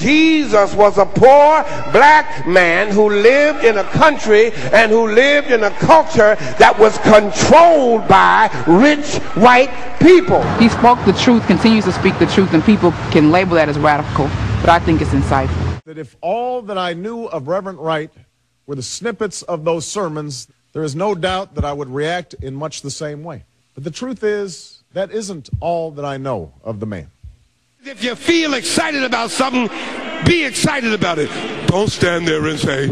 Jesus was a poor black man who lived in a country and who lived in a culture that was controlled by rich white people. He spoke the truth, continues to speak the truth, and people can label that as radical, but I think it's insightful. That if all that I knew of Reverend Wright were the snippets of those sermons, there is no doubt that I would react in much the same way. But the truth is, that isn't all that I know of the man. If you feel excited about something, be excited about it. Don't stand there and say,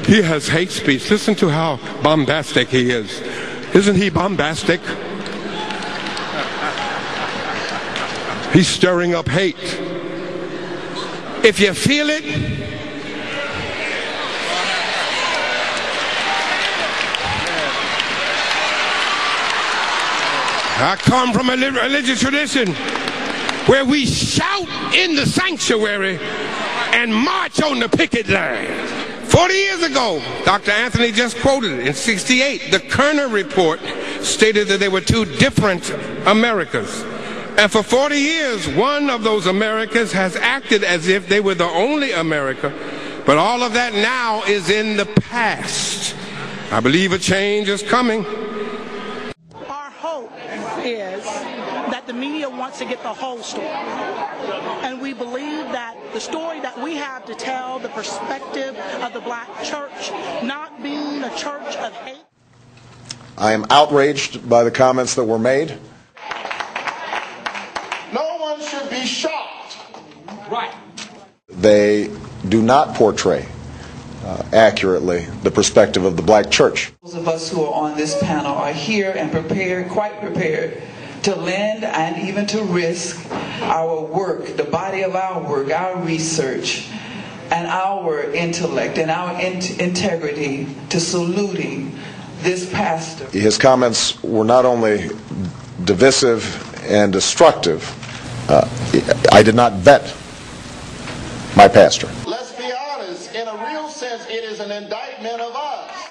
he has hate speech. Listen to how bombastic he is. Isn't he bombastic? He's stirring up hate. If you feel it, I come from a religious tradition where we shout in the sanctuary and march on the picket line. 40 years ago, Dr. Anthony just quoted it, in '68, the Kerner report stated that there were two different Americas. And for 40 years, one of those Americas has acted as if they were the only America. But all of that now is in the past. I believe a change is coming. Our hope is that the media wants to get the whole story. And we believe that the story that we have to tell, the perspective of the black church, not being a church of hate. I am outraged by the comments that were made. No one should be shocked. Right. They do not portray accurately the perspective of the black church. Those of us who are on this panel are here and prepared, quite prepared, to lend and even to risk our work, the body of our work, our research, and our intellect and our integrity to saluting this pastor. His comments were not only divisive and destructive. I did not vet my pastor. Let's be honest, in a real sense, it is an indictment of us.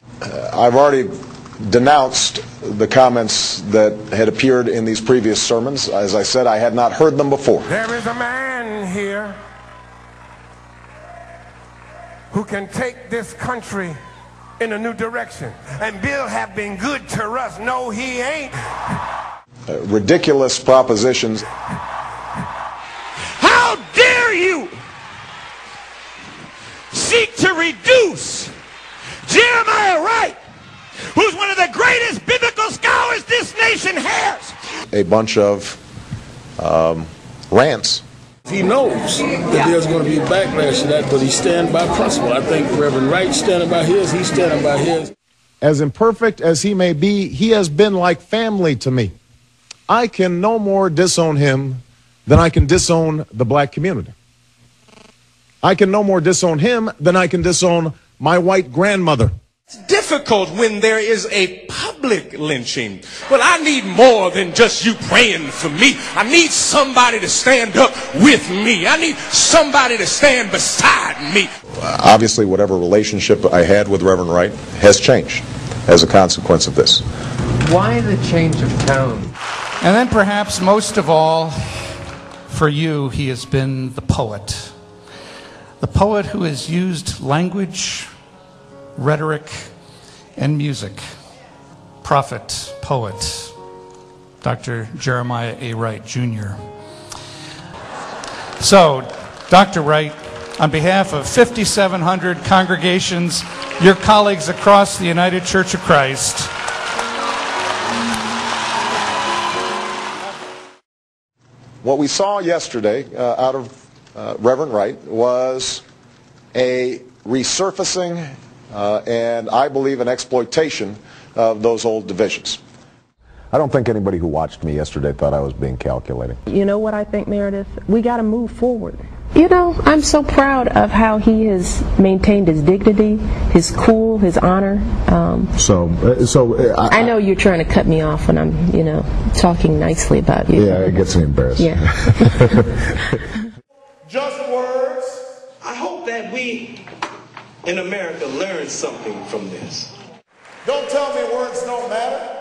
I've already denounced the comments that had appeared in these previous sermons. As I said, I had not heard them before. There is a man here who can take this country in a new direction. And Bill have been good to us. No, he ain't. Ridiculous propositions. How dare you seek to reduce Jeremiah Wright, who's one of the greatest biblical scholars this nation has. A bunch of rants. He knows that there's going to be a backlash to that, but he's standing by principle. I think Reverend Wright's standing by his, he's standing by his. As imperfect as he may be, he has been like family to me. I can no more disown him than I can disown the black community. I can no more disown him than I can disown my white grandmother. It's difficult when there is a public lynching. Well, I need more than just you praying for me. I need somebody to stand up with me. I need somebody to stand beside me. Obviously, whatever relationship I had with Reverend Wright has changed as a consequence of this. Why the change of tone? And then perhaps most of all, for you, he has been the poet. The poet who has used language, rhetoric, and music. Prophet, poet, Dr. Jeremiah A. Wright, Jr. So, Dr. Wright, on behalf of 5,700 congregations, your colleagues across the United Church of Christ, what we saw yesterday out of Reverend Wright was a resurfacing and I believe an exploitation of those old divisions. I don't think anybody who watched me yesterday thought I was being calculating. You know what I think, Meredith? We got to move forward. You know, I'm so proud of how he has maintained his dignity, his cool, his honor. I know you're trying to cut me off when I'm, you know, talking nicely about you. Yeah, it gets me embarrassed. Yeah. Just words. I hope that we in America learn something from this. Don't tell me words don't matter.